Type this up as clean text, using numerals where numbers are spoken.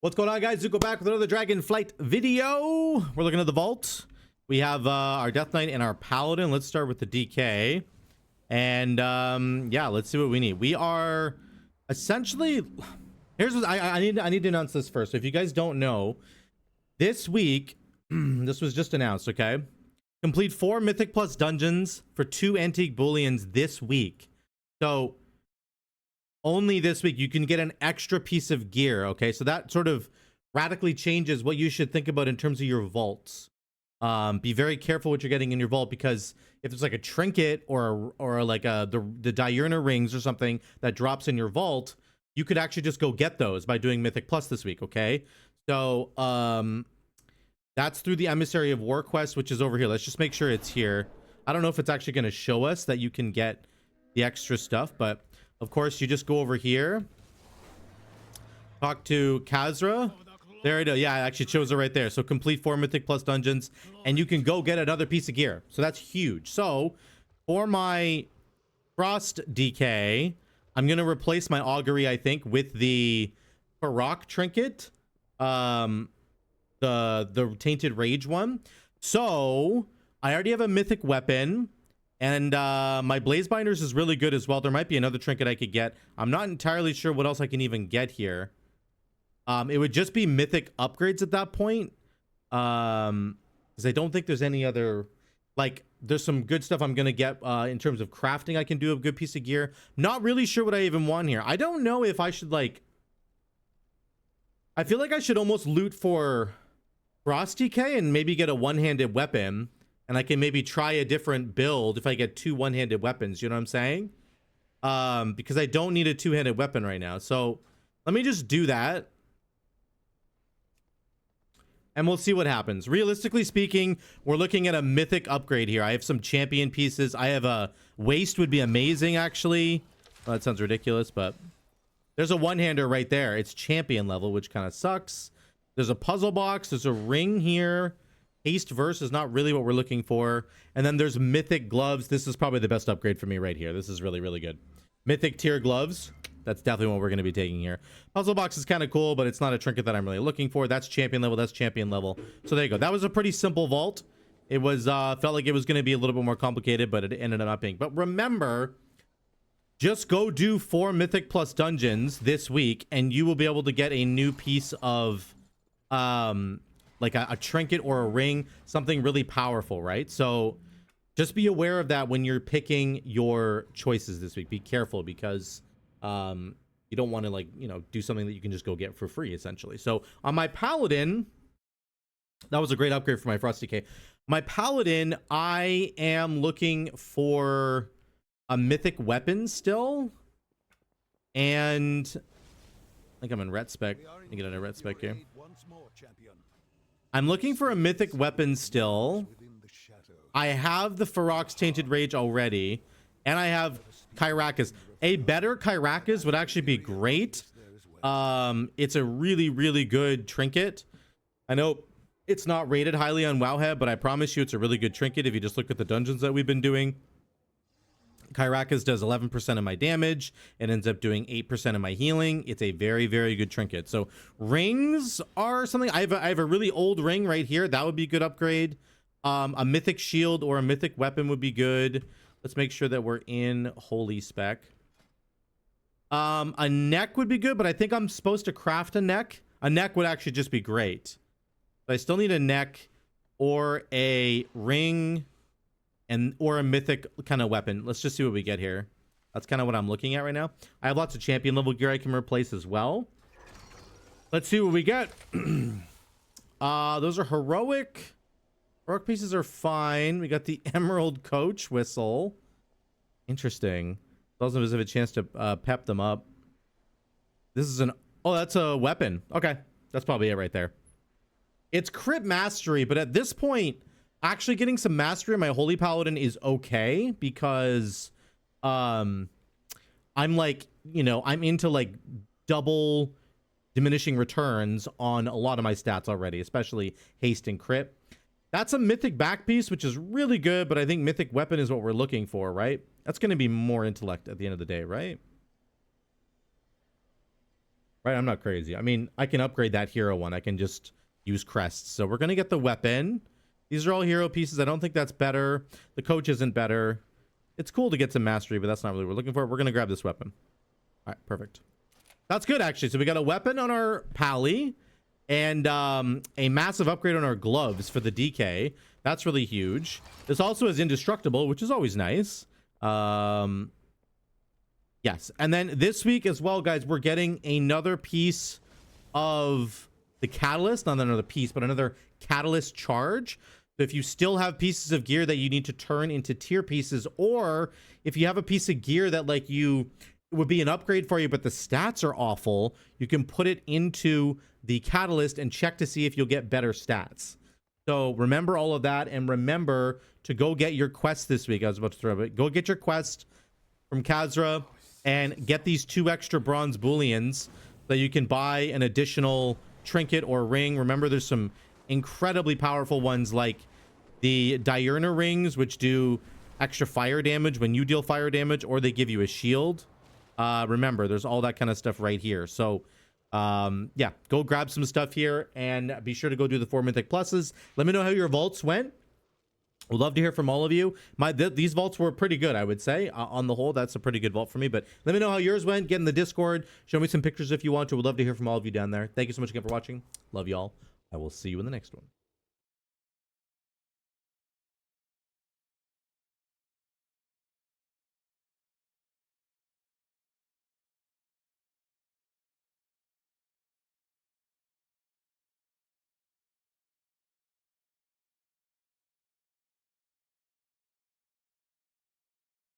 What's going on, guys? Zuko back with another Dragonflight video. We're looking at the vault. We have our Death Knight and our Paladin. Let's start with the DK. And yeah, let's see what we need. We are essentially... Here's what I need to announce this first. So if you guys don't know, this week, this was just announced, okay? Complete 4 Mythic Plus dungeons for 2 Antique Bullions this week. So... only this week you can get an extra piece of gear. Okay, so that sort of radically changes what you should think about in terms of your vaults. Be very careful what you're getting in your vault, because if there's like a trinket or like the diurna rings or something that drops in your vault, you could actually just go get those by doing Mythic Plus this week. Okay, so that's through the Emissary of War quest, which is over here. Let's just make sure it's here. I don't know if it's actually going to show us that you can get the extra stuff, but of course, you just go over here, talk to Kazra. There it is. Yeah, it actually shows it right there. So complete 4 Mythic Plus dungeons, and you can go get another piece of gear. So that's huge. So for my Frost DK, I'm going to replace my Augury, I think, with the Barak trinket, the Tainted Rage one. So I already have a mythic weapon. And my Blaze Binders is really good as well. There might be another trinket I could get. I'm not entirely sure what else I can even get here. It would just be mythic upgrades at that point. Because I don't think there's any other... like, there's some good stuff I'm going to get in terms of crafting. I can do a good piece of gear. Not really sure what I even want here. I don't know if I should, like... I feel like I should almost loot for Frost DK and maybe get a one-handed weapon. And I can maybe try a different build if I get 2 one-handed weapons. You know what I'm saying? Because I don't need a 2-handed weapon right now. So let me just do that. And we'll see what happens. Realistically speaking, we're looking at a mythic upgrade here. I have some champion pieces. I have a waist would be amazing, actually. Well, that sounds ridiculous, but there's a one-hander right there. It's champion level, which kind of sucks. There's a puzzle box. There's a ring here. Haste verse is not really what we're looking for. And then there's mythic gloves. This is probably the best upgrade for me right here. This is really, really good. Mythic tier gloves. That's definitely what we're going to be taking here. Puzzle box is kind of cool, but it's not a trinket that I'm really looking for. That's champion level. That's champion level. So there you go. That was a pretty simple vault. It was felt like it was going to be a little bit more complicated, but it ended up not being. But remember, just go do 4 Mythic Plus dungeons this week, and you will be able to get a new piece of like a trinket or a ring, something really powerful, right? So just be aware of that when you're picking your choices this week. Be careful, because you don't want to, like, you know, do something that you can just go get for free, essentially. So on my Paladin, that was a great upgrade for my Frost DK. My Paladin, I am looking for a mythic weapon still. And I think I'm in ret spec. Let me get in a ret spec here. I'm looking for a mythic weapon still. I have the Ferox Tainted Rage already, and I have Kyrakas. A better Kyrakas would actually be great. It's a really, really good trinket. I know it's not rated highly on Wowhead, but I promise you it's a really good trinket if you just look at the dungeons that we've been doing. Kyrakas does 11% of my damage. It ends up doing 8% of my healing. It's a very, very good trinket. So rings are something. I have a really old ring right here. That would be a good upgrade. A mythic shield or a mythic weapon would be good. Let's make sure that we're in holy spec. A neck would be good, but I think I'm supposed to craft a neck. A neck would actually just be great. But I still need a neck or a ring or a mythic kind of weapon. Let's just see what we get here. That's kind of what I'm looking at right now. I have lots of champion level gear I can replace as well. Let's see what we get. Those are heroic. Heroic pieces are fine. We got the Emerald Coach whistle. Interesting. Those of us have a chance to pep them up. This is an... oh, that's a weapon. Okay. That's probably it right there. It's crit mastery, but at this point... actually getting some mastery on my Holy Paladin is okay, because I'm like, you know, I'm into like double diminishing returns on a lot of my stats already, especially haste and crit. That's a mythic back piece, which is really good, but I think mythic weapon is what we're looking for, right? That's going to be more intellect at the end of the day, right? right? I'm not crazy. I mean, I can upgrade that hero one. I can just use crests. So we're going to get the weapon. These are all hero pieces. I don't think that's better. The coach isn't better. It's cool to get some mastery, but that's not really what we're looking for. We're going to grab this weapon. All right, perfect. That's good, actually. So we got a weapon on our Pally and a massive upgrade on our gloves for the DK. That's really huge. This also is indestructible, which is always nice. Yes. And then this week as well, guys, we're getting another piece of the catalyst. Not another piece, but another catalyst charge. So if you still have pieces of gear that you need to turn into tier pieces, or if you have a piece of gear that like it would be an upgrade for you, but the stats are awful, you can put it into the catalyst and check to see if you'll get better stats. So remember all of that, and remember to go get your quest this week. I was about to throw it. Go get your quest from Khazra and get these 2 extra bronze bullions so you can buy an additional trinket or ring. Remember, there's some incredibly powerful ones like the Diurna rings, which do extra fire damage when you deal fire damage, or they give you a shield. Remember, there's all that kind of stuff right here. So yeah, go grab some stuff here and be sure to go do the 4 mythic pluses. Let me know how your vaults went. We'd love to hear from all of you. These vaults were pretty good, I would say. On the whole, that's a pretty good vault for me. But let me know how yours went. Get in the Discord. Show me some pictures if you want to. We'd love to hear from all of you down there. Thank you so much again for watching. Love y'all. I will see you in the next one.